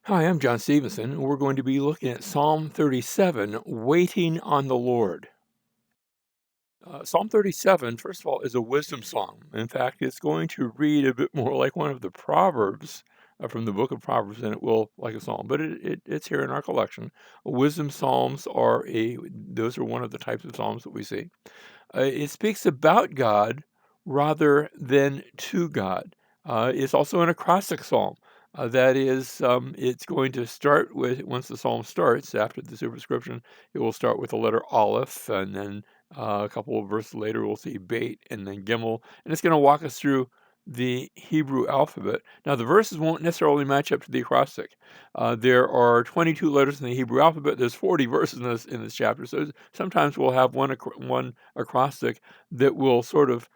Hi, I'm John Stevenson. We're going to be looking at Psalm 37, Waiting on the Lord. Psalm 37, first of all, is a wisdom psalm. In fact, it's going to read a bit more like one of the Proverbs from the book of Proverbs than it will like a psalm, but it's here in our collection. Wisdom psalms those are one of the types of psalms that we see. It speaks about God rather than to God. It's also an acrostic psalm. That is, it's going to start with, once the psalm starts, after the superscription, it will start with the letter Aleph, and then a couple of verses later, we'll see Beit and then Gimel, and it's going to walk us through the Hebrew alphabet. Now, the verses won't necessarily match up to the acrostic. There are 22 letters in the Hebrew alphabet. There's 40 verses in this chapter, so sometimes we'll have one acrostic that will sort of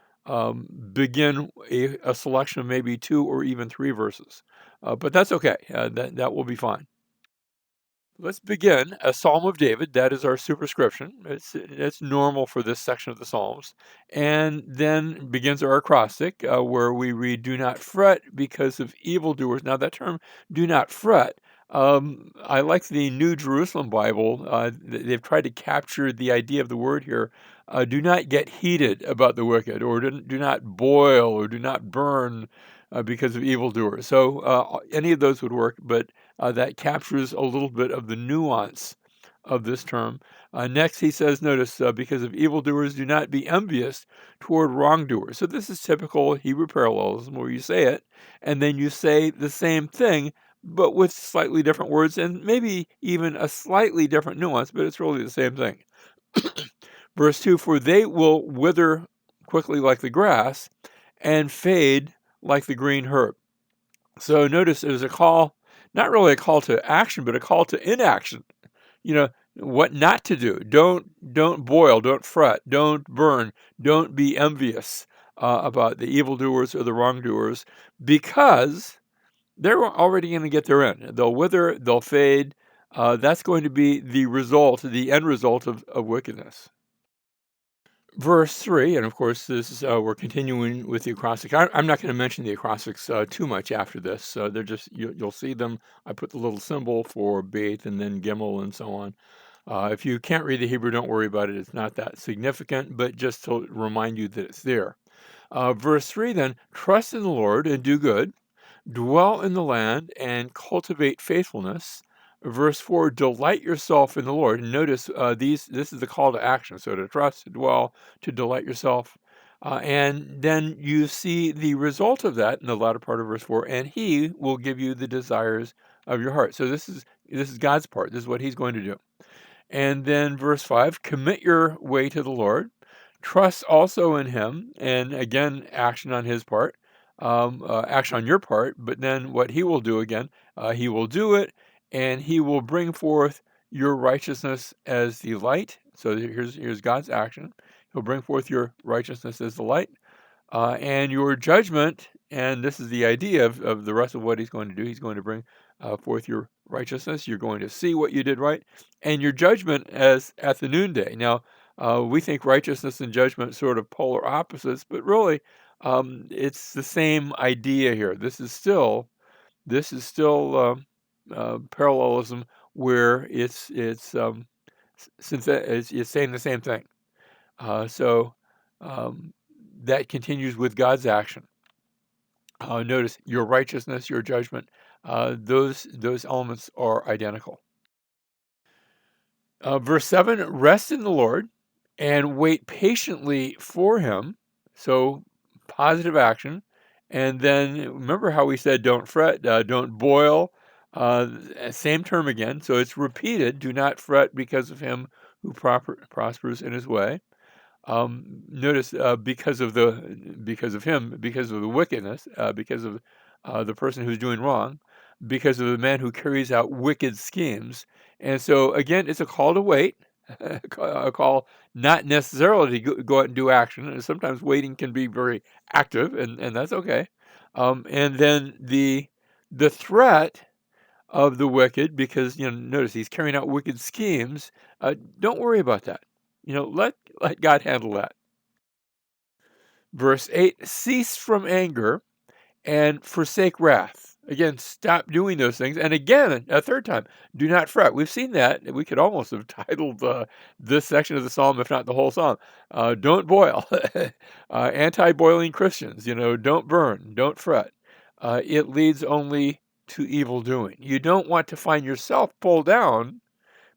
begin a selection of maybe two or even three verses. But that's okay. That will be fine. Let's begin a Psalm of David. That is our superscription. It's normal for this section of the Psalms. And then begins our acrostic, where we read, "Do not fret because of evildoers." Now, that term, "do not fret," I like the New Jerusalem Bible. They've tried to capture the idea of the word here. Do not get heated about the wicked, or do not boil, or do not burn because of evildoers. So any of those would work, but that captures a little bit of the nuance of this term. Next, he says, notice, because of evildoers, do not be envious toward wrongdoers. So this is typical Hebrew parallelism where you say it, and then you say the same thing, but with slightly different words and maybe even a slightly different nuance, but it's really the same thing. Verse 2, "For they will wither quickly like the grass and fade like the green herb." So notice there's a call, not really a call to action, but a call to inaction. You know, what not to do. Don't boil, don't fret, don't burn, don't be envious about the evildoers or the wrongdoers, because they're already going to get their end. They'll wither, they'll fade. That's going to be the result, the end result of wickedness. Verse 3, and of course, this is we're continuing with the acrostic. I'm not going to mention the acrostics too much after this. They're just you'll see them. I put the little symbol for Beit and then Gimel and so on. If you can't read the Hebrew, don't worry about it. It's not that significant, but just to remind you that it's there. Verse 3 then, "Trust in the Lord and do good, dwell in the land and cultivate faithfulness." Verse 4, "Delight yourself in the Lord." And notice this is the call to action. So to trust, to dwell, to delight yourself. And then you see the result of that in the latter part of verse 4, "and he will give you the desires of your heart." So this is God's part. This is what he's going to do. And then verse 5, "Commit your way to the Lord, trust also in him." And again, action on his part, action on your part, but then what he will do again, he will do it, and he will bring forth your righteousness as the light. So here's God's action. He'll bring forth your righteousness as the light, and your judgment. And this is the idea of the rest of what he's going to do. He's going to bring forth your righteousness. You're going to see what you did right, and your judgment as at the noonday. Now, we think righteousness and judgment sort of polar opposites, but really, it's the same idea here. This is still parallelism, where it's saying the same thing. So um, that continues with God's action. Notice your righteousness, your judgment, those elements are identical. Verse 7, "Rest in the Lord and wait patiently for him." So positive action. And then remember how we said don't fret, don't boil. Same term again. So it's repeated. Do not fret because of him who prospers in his way. Notice because of him, because of the wickedness, because of the person who's doing wrong, because of the man who carries out wicked schemes. And so again, it's a call to wait, a call not necessarily to go out and do action. And sometimes waiting can be very active, and that's okay. And then the threat of the wicked, because notice he's carrying out wicked schemes. Don't worry about that. Let God handle that. Verse 8, "Cease from anger and forsake wrath." Again, stop doing those things. And again, a third time, do not fret. We've seen that. We could almost have titled this section of the psalm, if not the whole psalm, Don't Boil. Anti-boiling Christians, don't burn, don't fret. It leads only to evil doing. You don't want to find yourself pulled down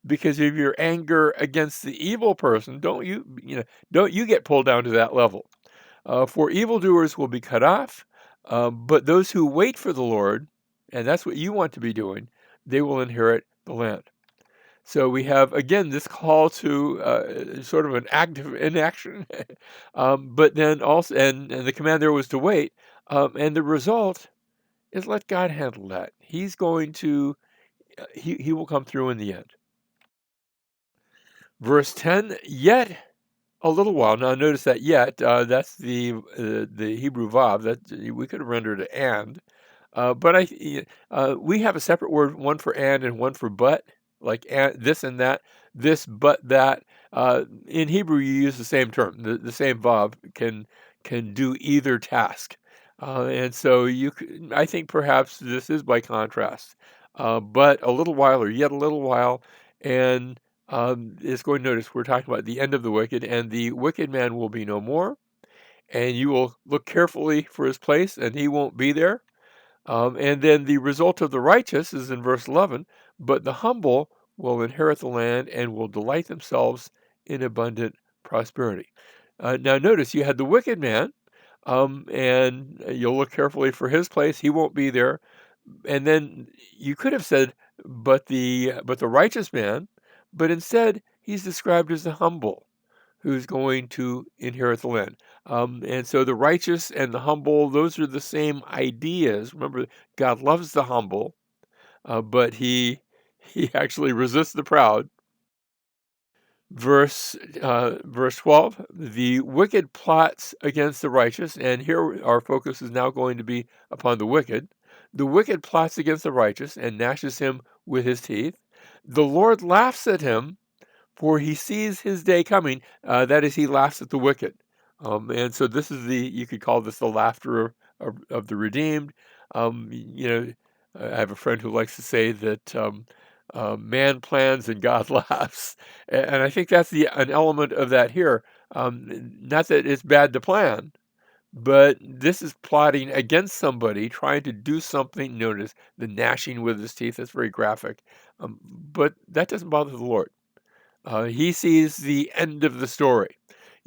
because of your anger against the evil person. Don't you get pulled down to that level. For evildoers will be cut off, but those who wait for the Lord, and that's what you want to be doing, they will inherit the land. So we have, again, this call to sort of an active inaction, but then also, and the command there was to wait, and the result is let God handle that. He's going to, he will come through in the end. Verse 10, yet a little while. Now notice that yet, that's the Hebrew vav, that we could have rendered it and. But we have a separate word, one for and one for but, like and, this and that, this but that. In Hebrew, you use the same term. The same vav can do either task, and so I think perhaps this is by contrast. But a little while, or yet a little while, and is going to notice we're talking about the end of the wicked, and the wicked man will be no more, and you will look carefully for his place, and he won't be there. And then the result of the righteous is in verse 11, but the humble will inherit the land and will delight themselves in abundant prosperity. Now, notice you had the wicked man, and you'll look carefully for his place. He won't be there. And then you could have said, but the righteous man, but instead he's described as the humble who's going to inherit the land. And so the righteous and the humble, those are the same ideas. Remember, God loves the humble, but he actually resists the proud. Verse 12, the wicked plots against the righteous, and here our focus is now going to be upon the wicked. The wicked plots against the righteous and gnashes him with his teeth. The Lord laughs at him, for he sees his day coming. That is, he laughs at the wicked. And so this is you could call this the laughter of the redeemed. I have a friend who likes to say that man plans and God laughs. And I think that's an element of that here. Not that it's bad to plan, but this is plotting against somebody, trying to do something. Notice the gnashing with his teeth. That's very graphic. But that doesn't bother the Lord. He sees the end of the story.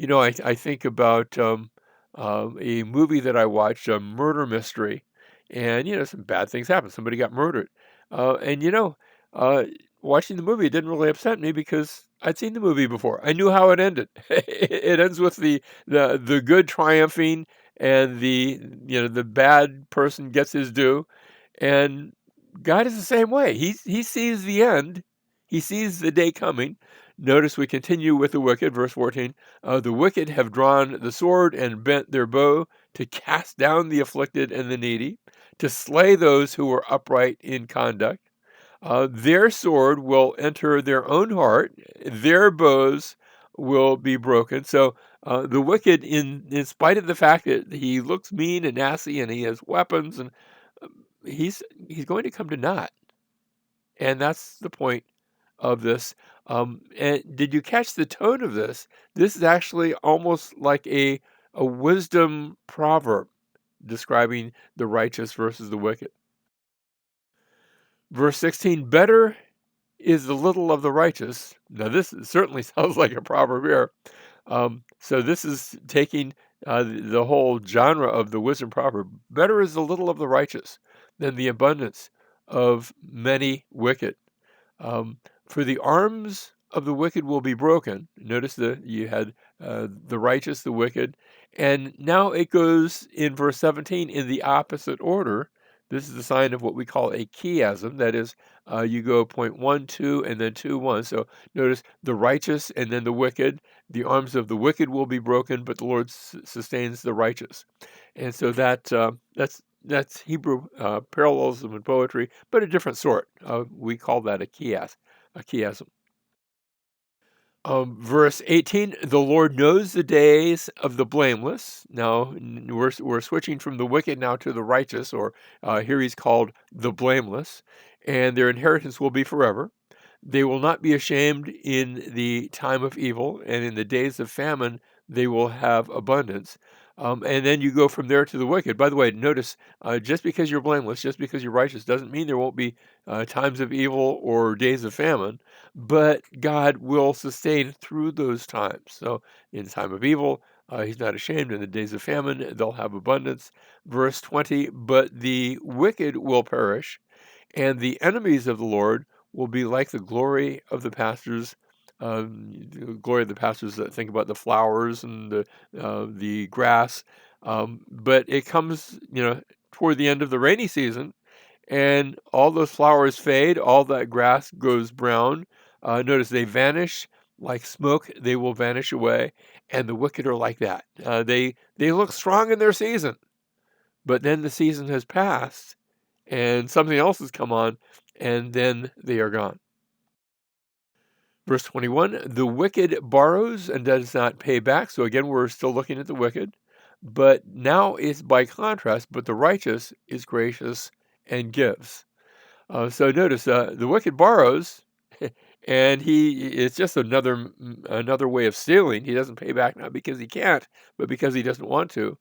I think about a movie that I watched, a murder mystery, and some bad things happen. Somebody got murdered, and uh, watching the movie, it didn't really upset me because I'd seen the movie before. I knew how it ended. It ends with the good triumphing, and the bad person gets his due, and God is the same way. He sees the end. He sees the day coming. Notice we continue with the wicked, verse 14. The wicked have drawn the sword and bent their bow to cast down the afflicted and the needy, to slay those who are upright in conduct. Their sword will enter their own heart, their bows will be broken. So the wicked, in spite of the fact that he looks mean and nasty and he has weapons, and he's going to come to naught. And that's the point of this. And did you catch the tone of this? This is actually almost like a wisdom proverb describing the righteous versus the wicked. Verse 16, better is the little of the righteous. Now, this certainly sounds like a proverb here. So this is taking the whole genre of the wisdom proverb. Better is the little of the righteous than the abundance of many wicked. For the arms of the wicked will be broken. Notice that you had the righteous, the wicked, and now it goes in verse 17 in the opposite order. This is the sign of what we call a chiasm. That is, you go point 1, 2, and then 2, 1. So notice the righteous and then the wicked. The arms of the wicked will be broken, but the Lord sustains the righteous. And so that's Hebrew parallelism in poetry, but a different sort. We call that a chiasm. Verse 18, the Lord knows the days of the blameless. Now, we're switching from the wicked now to the righteous, or here he's called the blameless, and their inheritance will be forever. They will not be ashamed in the time of evil, and in the days of famine, they will have abundance. And then you go from there to the wicked. By the way, notice just because you're blameless, just because you're righteous, doesn't mean there won't be times of evil or days of famine, but God will sustain through those times. So, in the time of evil, he's not ashamed. In the days of famine, they'll have abundance. Verse 20, but the wicked will perish, and the enemies of the Lord will be like the glory of the pastures. The glory of the pastures that think about the flowers and the grass. But it comes, toward the end of the rainy season, and all those flowers fade, all that grass goes brown. Notice they vanish like smoke; they will vanish away. And the wicked are like that. They look strong in their season, but then the season has passed, and something else has come on, and then they are gone. Verse 21, the wicked borrows and does not pay back. So again, we're still looking at the wicked, but now it's by contrast, but the righteous is gracious and gives. So notice the wicked borrows, and it's just another way of stealing. He doesn't pay back not because he can't, but because he doesn't want to.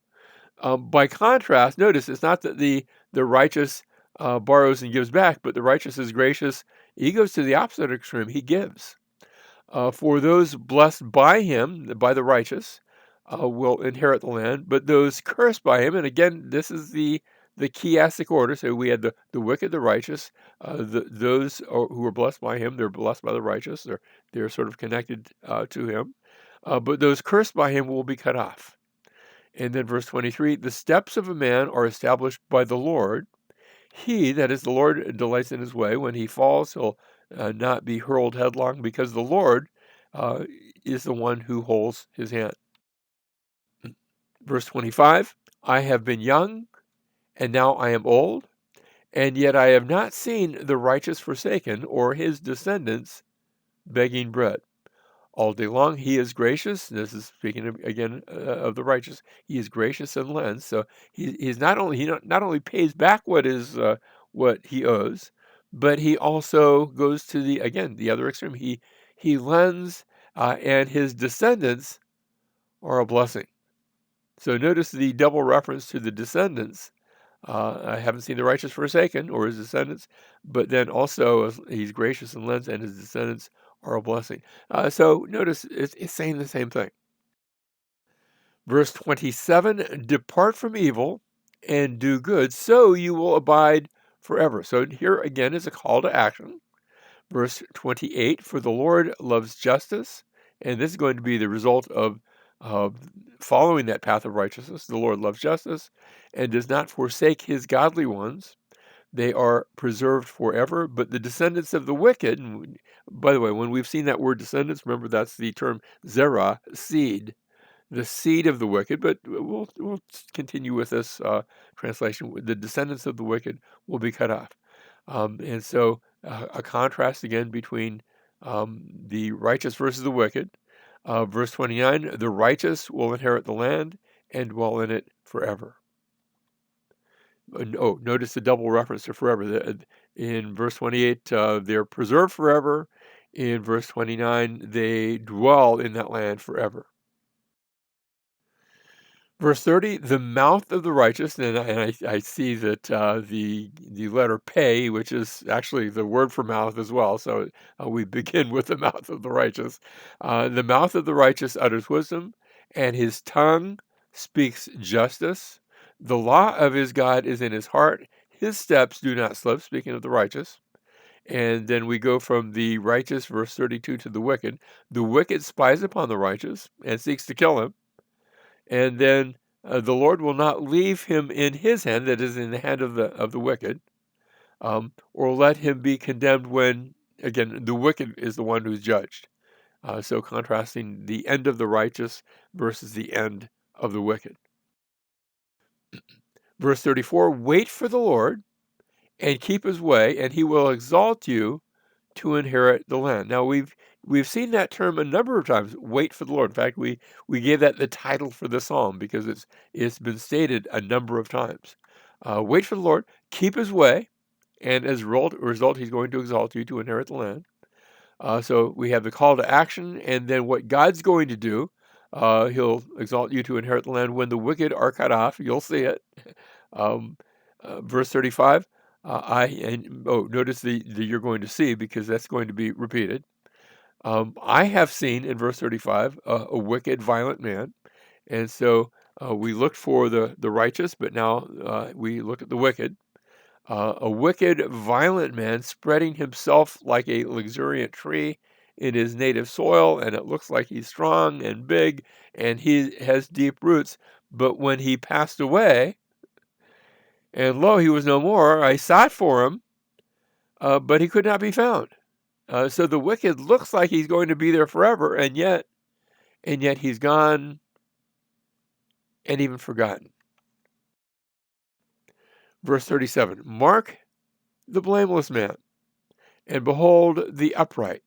By contrast, notice it's not that the righteous borrows and gives back, but the righteous is gracious. He goes to the opposite extreme. He gives. For those blessed by him, by the righteous, will inherit the land, but those cursed by him, and again, this is the chiastic order. So we had the wicked, the righteous, those who are blessed by him, they're blessed by the righteous. They're sort of connected to him. But those cursed by him will be cut off. And then verse 23, the steps of a man are established by the Lord. He, that is the Lord, delights in his way. When he falls, he'll not be hurled headlong, because the Lord uh, is the one who holds his hand. Verse 25, I have been young, and now I am old, and yet I have not seen the righteous forsaken, or his descendants begging bread. All day long he is gracious. This is speaking again of the righteous. He is gracious and lends. So he's not only pays back what he owes, but he also goes to the other extreme. He lends, and his descendants are a blessing. So notice the double reference to the descendants. I haven't seen the righteous forsaken, or his descendants, but then also he's gracious and lends, and his descendants are a blessing. So notice it's saying the same thing. Verse 27, depart from evil and do good, so you will abide forever. So here again is a call to action. Verse 28, for the Lord loves justice, and this is going to be the result of following that path of righteousness. The Lord loves justice and does not forsake his godly ones. They are preserved forever, but the descendants of the wicked, and by the way, when we've seen that word descendants, remember that's the term zerah, seed, the seed of the wicked, but we'll continue with this translation. The descendants of the wicked will be cut off. And so a contrast again between the righteous versus the wicked. Verse 29, the righteous will inherit the land and dwell in it forever. Oh, notice the double reference to forever. In verse 28, they're preserved forever. In verse 29, they dwell in that land forever. Verse 30, the mouth of the righteous, and I see that the letter pay, which is actually the word for mouth as well, so we begin with the mouth of the righteous. The mouth of the righteous utters wisdom, and his tongue speaks justice. The law of his God is in his heart. His steps do not slip, speaking of the righteous. And then we go from the righteous, verse 32, to the wicked. The wicked spies upon the righteous and seeks to kill him. And then the Lord will not leave him in his hand, that is, in the hand of the wicked, or let him be condemned when, again, the wicked is the one who's judged. So contrasting the end of the righteous versus the end of the wicked. Verse 34, wait for the Lord and keep his way, and he will exalt you to inherit the land. Now we've seen that term a number of times, wait for the Lord. In fact, we gave that the title for the psalm because it's been stated a number of times. Wait for the Lord, keep his way, and as a result, he's going to exalt you to inherit the land. So we have the call to action, and then what God's going to do. He'll exalt you to inherit the land when the wicked are cut off. You'll see it. Um, verse 35. Notice the you're going to see because that's going to be repeated. I have seen in verse 35 a wicked, violent man, and so we looked for the righteous, but now we look at the wicked. A wicked, violent man spreading himself like a luxuriant tree in his native soil, and it looks like he's strong and big, and he has deep roots. But when he passed away, and lo, he was no more, I sought for him, but he could not be found. So the wicked looks like he's going to be there forever, and yet he's gone and even forgotten. Verse 37, mark the blameless man, and behold the upright.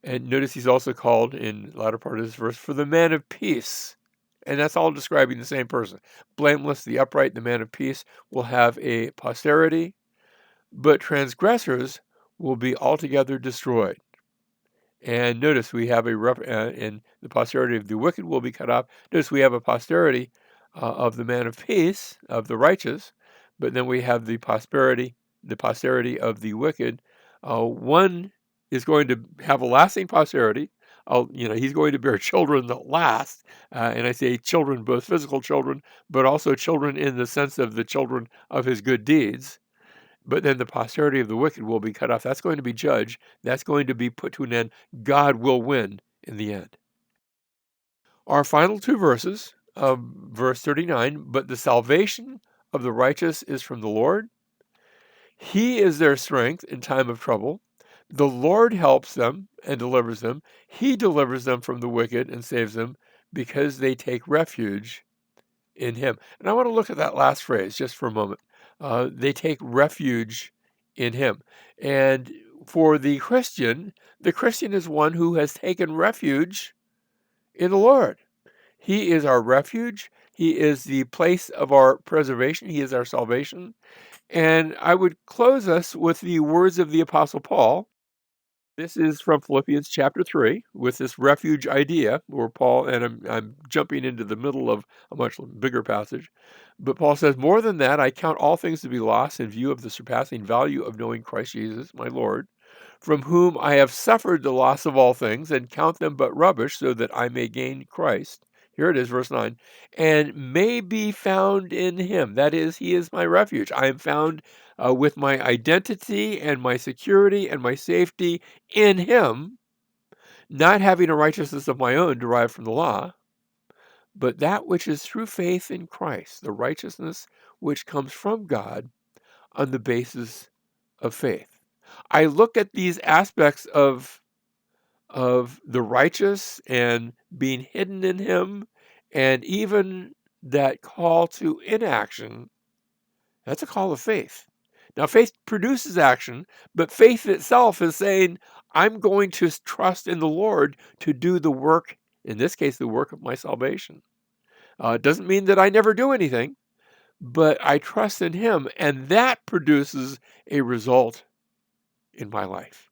And notice he's also called in the latter part of this verse for the man of peace. And that's all describing the same person. Blameless, the upright, the man of peace will have a posterity, but transgressors will be altogether destroyed. And notice we have in the posterity of the wicked will be cut off. Notice we have a posterity of the man of peace, of the righteous, but then we have the posterity of the wicked. One is going to have a lasting posterity. He's going to bear children that last. And I say children, both physical children, but also children in the sense of the children of his good deeds. But then the posterity of the wicked will be cut off. That's going to be judged. That's going to be put to an end. God will win in the end. Our final two verses, verse 39, but the salvation of the righteous is from the Lord. He is their strength in time of trouble. The Lord helps them and delivers them. He delivers them from the wicked and saves them because they take refuge in him. And I want to look at that last phrase just for a moment. They take refuge in him. And for the Christian is one who has taken refuge in the Lord. He is our refuge. He is the place of our preservation. He is our salvation. And I would close us with the words of the Apostle Paul. This is from Philippians chapter 3 with this refuge idea where Paul, and I'm jumping into the middle of a much bigger passage, but Paul says, more than that, I count all things to be lost in view of the surpassing value of knowing Christ Jesus, my Lord, from whom I have suffered the loss of all things and count them but rubbish so that I may gain Christ. Here it is, verse 9, and may be found in him. That is, he is my refuge. I am found with my identity and my security and my safety in him, not having a righteousness of my own derived from the law, but that which is through faith in Christ, the righteousness which comes from God on the basis of faith. I look at these aspects of the righteous and being hidden in him, and even that call to inaction. That's a call of faith. Now, faith produces action, but faith itself is saying, I'm going to trust in the Lord to do the work, in this case, the work of my salvation. It doesn't mean that I never do anything, but I trust in him, and that produces a result in my life.